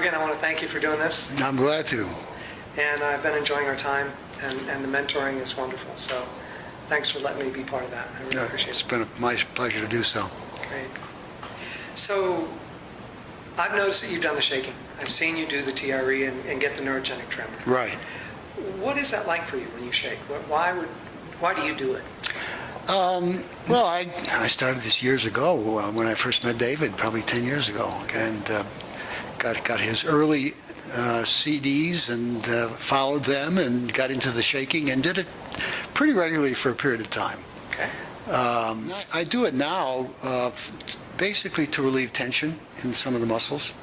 again, I want to thank you for doing this. I'm glad to. And I've been enjoying our time, and the mentoring is wonderful. So thanks for letting me be part of that. I really appreciate it. It's been my pleasure to do so. Great. So I've noticed that you've done the shaking. I've seen you do the TRE and get the neurogenic tremor. Right. What is that like for you when you shake? Why do you do it? Well, I started this years ago when I first met David, probably 10 years ago, and got his early CDs and followed them and got into the shaking and did it pretty regularly for a period of time. Okay. I do it now basically to relieve tension in some of the muscles,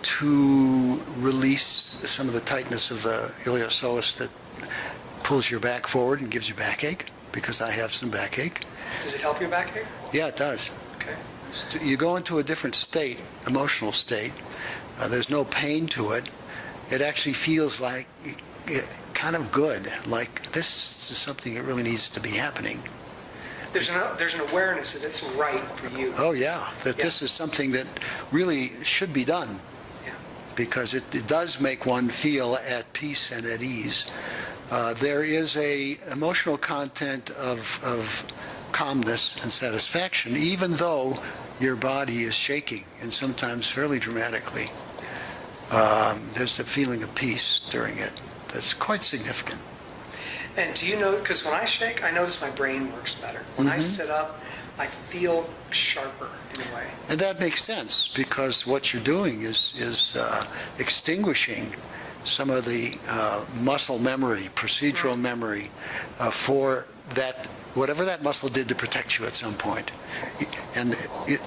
to release some of the tightness of the iliopsoas that pulls your back forward and gives you backache, because I have some backache. Does it help your backache? Yeah, it does. Okay. You go into a different state, emotional state. There's no pain to it. It actually feels like kind of good, like this is something that really needs to be happening. There's an awareness that it's right for you. Oh yeah, this is something that really should be done. Yeah. Because it does make one feel at peace and at ease. There is a emotional content of calmness and satisfaction, even though your body is shaking, and sometimes fairly dramatically. There's a feeling of peace during it that's quite significant. And do you know, because when I shake, I notice my brain works better. When I sit up, I feel sharper in a way. And that makes sense, because what you're doing is extinguishing some of the muscle memory, procedural memory for that, whatever that muscle did to protect you at some point. And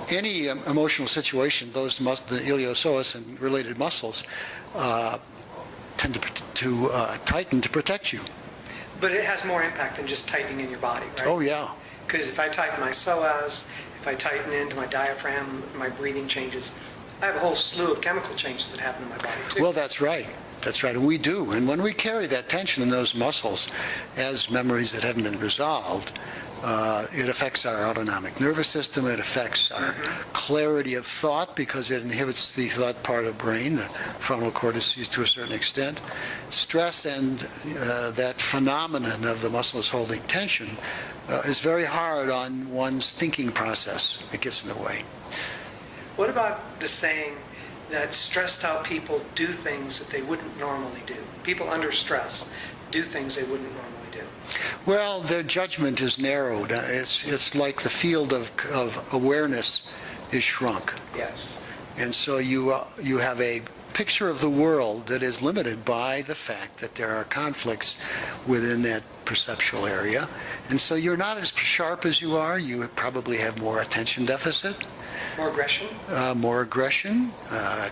any emotional situation, the iliopsoas and related muscles tend to tighten to protect you. But it has more impact than just tightening in your body, right? Oh, yeah. Because if I tighten my psoas, if I tighten into my diaphragm, my breathing changes. I have a whole slew of chemical changes that happen in my body, too. Well, that's right. That's right. And we do. And when we carry that tension in those muscles as memories that haven't been resolved, it affects our autonomic nervous system. It affects our clarity of thought, because it inhibits the thought part of the brain, the frontal cortices to a certain extent. Stress and that phenomenon of the muscles holding tension is very hard on one's thinking process. It gets in the way. What about the saying that stressed out people do things that they wouldn't normally do? People under stress do things they wouldn't normally do. Well, their judgment is narrowed. It's like the field of awareness is shrunk. Yes. And so you have a picture of the world that is limited by the fact that there are conflicts within that perceptual area. And so you're not as sharp as you are. You probably have more attention deficit. More aggression? More aggression.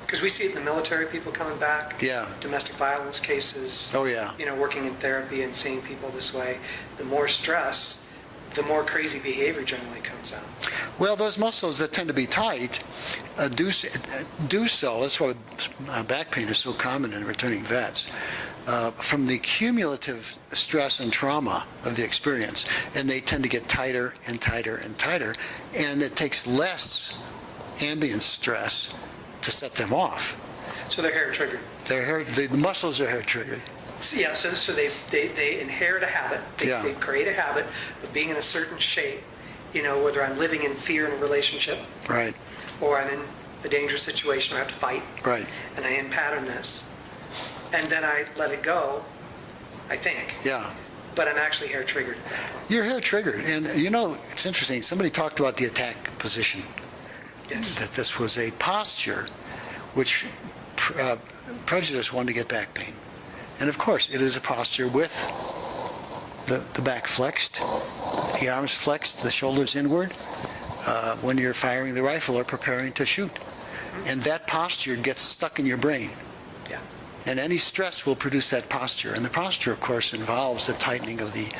Because we see it in the military, people coming back. Yeah. Domestic violence cases. Oh, yeah. You know, working in therapy and seeing people this way. The more stress, the more crazy behavior generally comes out. Well, those muscles that tend to be tight do so. That's why back pain is so common in returning vets. From the cumulative stress and trauma of the experience, and they tend to get tighter and tighter and tighter, and it takes less ambient stress to set them off. So they're hair triggered. The muscles are hair triggered. So, yeah, so they inherit a habit. They create a habit of being in a certain shape, you know, whether I'm living in fear in a relationship, Right. or I'm in a dangerous situation where I have to fight, Right. and I pattern this. And then I let it go, I think. Yeah. But I'm actually hair triggered. You're hair triggered. And, you know, it's interesting. Somebody talked about the attack position. Yes. That this was a posture which prejudiced one to get back pain. And, of course, it is a posture with the back flexed, the arms flexed, the shoulders inward, when you're firing the rifle or preparing to shoot. And that posture gets stuck in your brain. Yeah. And any stress will produce that posture. And the posture, of course, involves the tightening of the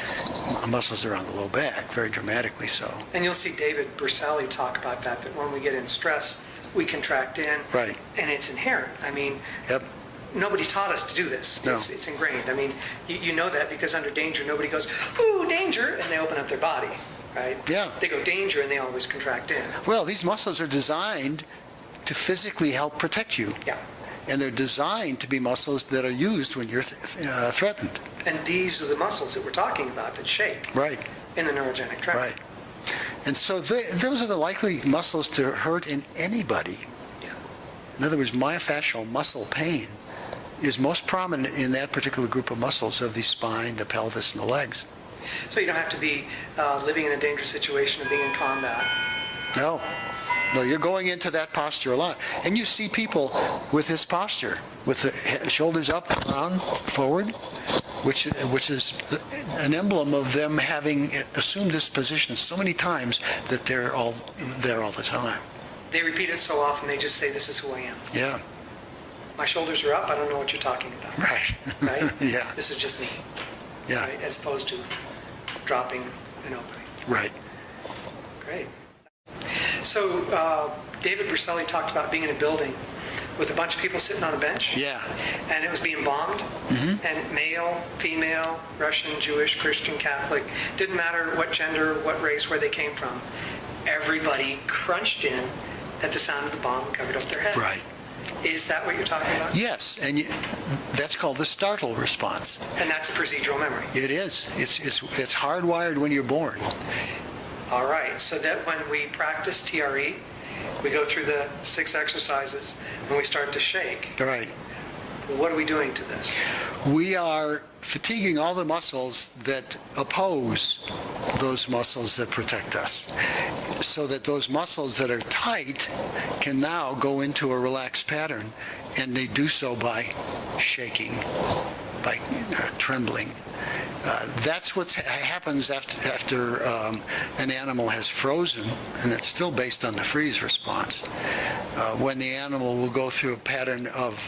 muscles around the low back, very dramatically so. And you'll see David Berselli talk about that when we get in stress, we contract in. Right. And it's inherent. I mean, Yep. nobody taught us to do this. No. It's ingrained. I mean, you know that because under danger, nobody goes, ooh, danger, and they open up their body, right? Yeah. They go danger, and they always contract in. Well, these muscles are designed to physically help protect you. Yeah. and they're designed to be muscles that are used when you're threatened. And these are the muscles that we're talking about that shake Right. in the neurogenic tremor. Right. And so those are the likely muscles to hurt in anybody. Yeah. In other words, myofascial muscle pain is most prominent in that particular group of muscles of the spine, the pelvis, and the legs. So you don't have to be living in a dangerous situation or being in combat. No. No, you're going into that posture a lot. And you see people with this posture, with the shoulders up, around, forward, which is an emblem of them having assumed this position so many times that they're all there all the time. They repeat it so often, they just say, this is who I am. Yeah. My shoulders are up, I don't know what you're talking about. Right. Right? Yeah. This is just me. Yeah. Right? As opposed to dropping and opening. Right. Great. So David Berselli talked about being in a building with a bunch of people sitting on a bench. Yeah. And it was being bombed. Mm-hmm. And male, female, Russian, Jewish, Christian, Catholic, didn't matter what gender, what race, where they came from. Everybody crunched in at the sound of the bomb and covered up their head. Right. Is that what you're talking about? Yes, and that's called the startle response. And that's a procedural memory. It is. It's hardwired when you're born. All right, so that when we practice TRE, we go through the 6 exercises and we start to shake. All right. What are we doing to this? We are fatiguing all the muscles that oppose those muscles that protect us, so that those muscles that are tight can now go into a relaxed pattern, and they do so by shaking, by trembling. That's what happens after an animal has frozen, and it's still based on the freeze response. When the animal will go through a pattern of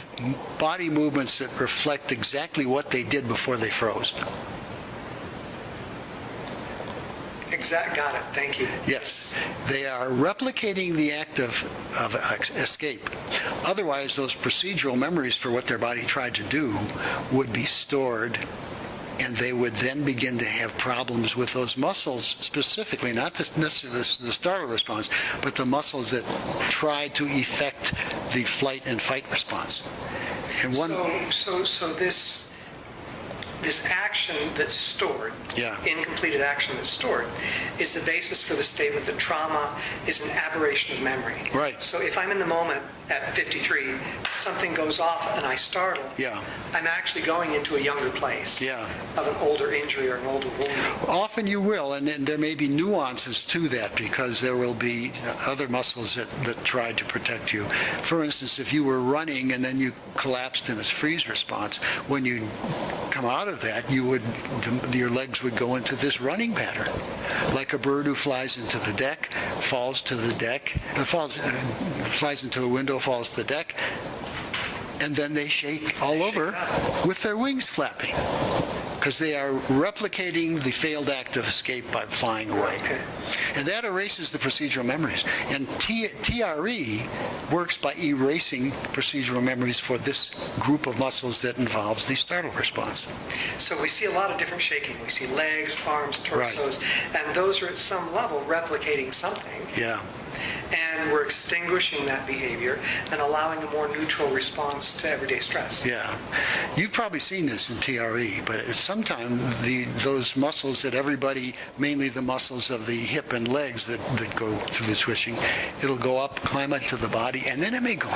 body movements that reflect exactly what they did before they froze. Got it. Thank you. Yes, they are replicating the act of escape. Otherwise, those procedural memories for what their body tried to do would be stored, and they would then begin to have problems with those muscles specifically, not necessarily the startle response, but the muscles that try to effect the flight and fight response. And So this action that's stored, Yeah. incompleted action that's stored, is the basis for the statement that trauma is an aberration of memory. Right. So if I'm in the moment at 53, something goes off and I startle, Yeah. I'm actually going into a younger place Yeah. of an older injury or an older wound. Often you will, and there may be nuances to that, because there will be other muscles that try to protect you. For instance, if you were running and then you collapsed in a freeze response, when you come out of that, your legs would go into this running pattern, like a bird who flies into the deck, falls to the deck, flies into a window, falls to the deck, and then they shake all over with their wings flapping, because they are replicating the failed act of escape by flying away. Okay. And that erases the procedural memories. And TRE works by erasing procedural memories for this group of muscles that involves the startle response. So we see a lot of different shaking. We see legs, arms, torsos, and those are at some level replicating something. Yeah. And we're extinguishing that behavior and allowing a more neutral response to everyday stress. Yeah. You've probably seen this in TRE, but sometimes those muscles that everybody, mainly the muscles of the hip and legs that go through the twitching, it'll go up, climb up to the body, and then it may go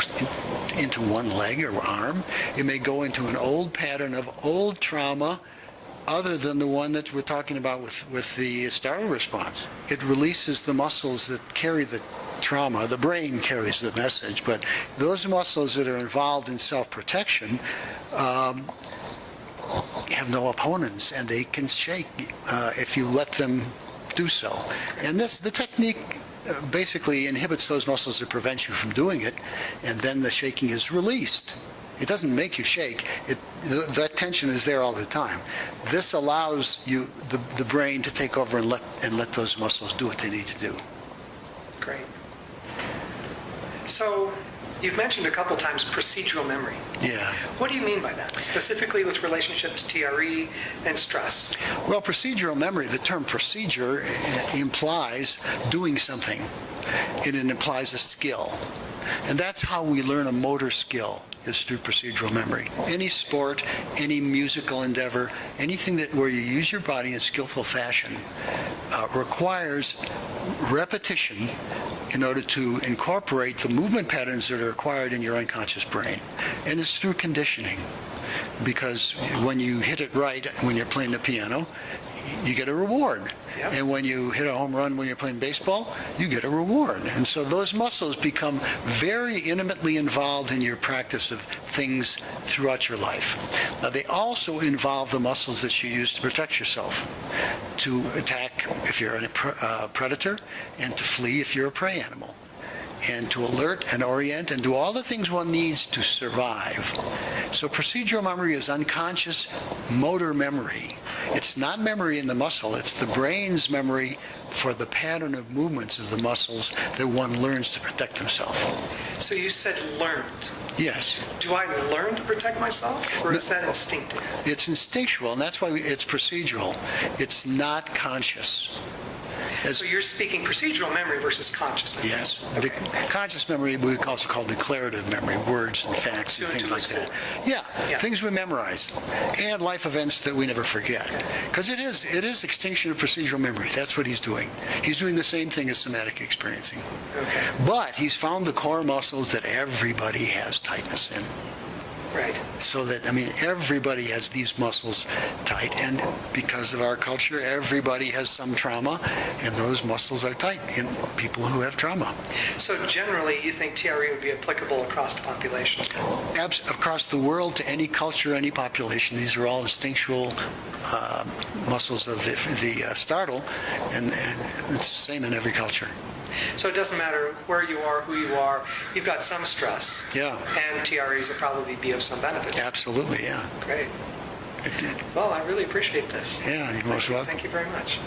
into one leg or arm. It may go into an old pattern of old trauma, other than the one that we're talking about with the startle response. It releases the muscles that carry the trauma. The brain carries the message, but those muscles that are involved in self-protection have no opponents, and they can shake if you let them do so. And the technique basically inhibits those muscles that prevent you from doing it, and then the shaking is released. It doesn't make you shake. That tension is there all the time. This allows you, the brain, to take over and let those muscles do what they need to do. Great. So you've mentioned a couple times procedural memory. Yeah. What do you mean by that, specifically with relationship to TRE and stress? Well, procedural memory, the term procedure implies doing something. It implies a skill. And that's how we learn a motor skill. is through procedural memory. Any sport, any musical endeavor, anything that where you use your body in skillful fashion requires repetition in order to incorporate the movement patterns that are acquired in your unconscious brain. And it's through conditioning. Because when you hit it right when you're playing the piano, you get a reward. Yep. And when you hit a home run when you're playing baseball, you get a reward. And so those muscles become very intimately involved in your practice of things throughout your life. Now, they also involve the muscles that you use to protect yourself, to attack if you're a predator, and to flee if you're a prey animal, and to alert and orient and do all the things one needs to survive. So procedural memory is unconscious motor memory. It's not memory in the muscle, it's the brain's memory for the pattern of movements of the muscles that one learns to protect himself. So you said learned. Yes. Do I learn to protect myself, or is that instinctive? It's instinctual, and that's why it's procedural. It's not conscious. So you're speaking procedural memory versus conscious memory? Yes. Okay. The conscious memory we also call declarative memory, words and facts and things like that. Yeah, things we memorize. And life events that we never forget. Because it is extinction of procedural memory. That's what he's doing. He's doing the same thing as somatic experiencing. Okay. But he's found the core muscles that everybody has tightness in. Right. So that, everybody has these muscles tight, and because of our culture, everybody has some trauma, and those muscles are tight in people who have trauma. So generally, you think TRE would be applicable across the population? Across the world, to any culture, any population. These are all instinctual muscles of the startle, and it's the same in every culture. So it doesn't matter where you are, who you are, you've got some stress. Yeah. And TREs will probably be of some benefit. Absolutely, yeah. Great. It did. Well, I really appreciate this. Yeah, you're most welcome. Thank you very much.